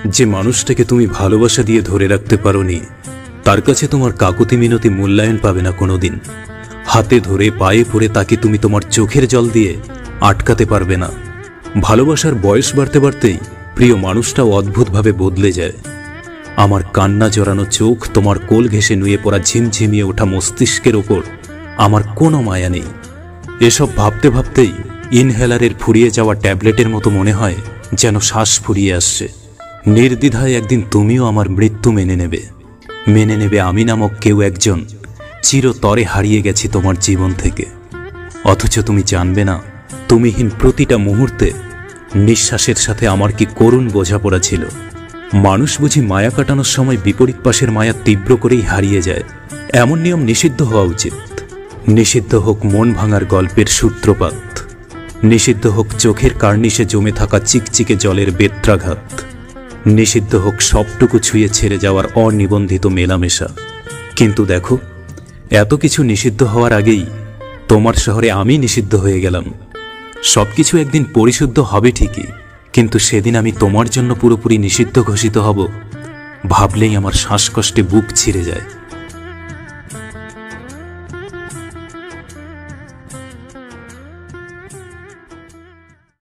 যে মানুষটাকে তুমি ভালোবাসা দিয়ে ধরে রাখতে পারোনি, তার কাছে তোমার কাকুতি মিনতি মূল্যায়ন পাবে না কোনোদিন। হাতে ধরে পায়ে পড়ে তাকে তুমি তোমার চোখের জল দিয়ে আটকাতে পারবে না। ভালোবাসার বয়স বাড়তে বাড়তেই প্রিয় মানুষটাও অদ্ভুতভাবে বদলে যায়। আমার কান্না জড়ানো চোখ তোমার কোল ঘেঁষে নুয়ে পড়া ঝিমঝিমিয়ে ওঠা মস্তিষ্কের ওপর আমার কোনো মায়া নেই। এসব ভাবতে ভাবতেই ইনহেলারের ফুরিয়ে যাওয়া ট্যাবলেটের মতো মনে হয় যেন শ্বাস ফুরিয়ে আসছে। নির্দ্বিধায় একদিন তুমিও আমার মৃত্যু মেনে নেবে আমি নামক কেউ একজন চিরতরে হারিয়ে গেছি তোমার জীবন থেকে। অথচ তুমি জানবে না, তুমিহীন প্রতিটা মুহূর্তে নিঃশ্বাসের সাথে আমার কি করুণ বোঝাপড়া ছিল। মানুষ বুঝি মায়া কাটানোর সময় বিপরীত পাশের মায়া তীব্র করেই হারিয়ে যায়। এমন নিয়ম নিষিদ্ধ হওয়া উচিত। নিষিদ্ধ হোক মন ভাঙার গল্পের সূত্রপাত, নিষিদ্ধ হোক চোখের কার্নিশে জমে থাকা চিকচিকে জলের বেত্রাঘাত, নিষিদ্ধ হোক সবটুকু ছুঁয়ে ছেড়ে যাওয়ার অনিবন্ধিত মেলামেশা। কিন্তু দেখো, এত কিছু নিষিদ্ধ হওয়ার আগেই তোমার শহরে আমি নিষিদ্ধ হয়ে গেলাম। সবকিছু একদিন পরিশুদ্ধ হবে ঠিকই, কিন্তু সেদিন আমি তোমার জন্য পুরোপুরি নিষিদ্ধ ঘোষিত হব, ভাবলেই আমার শ্বাসকষ্টে বুক ছিঁড়ে যায়।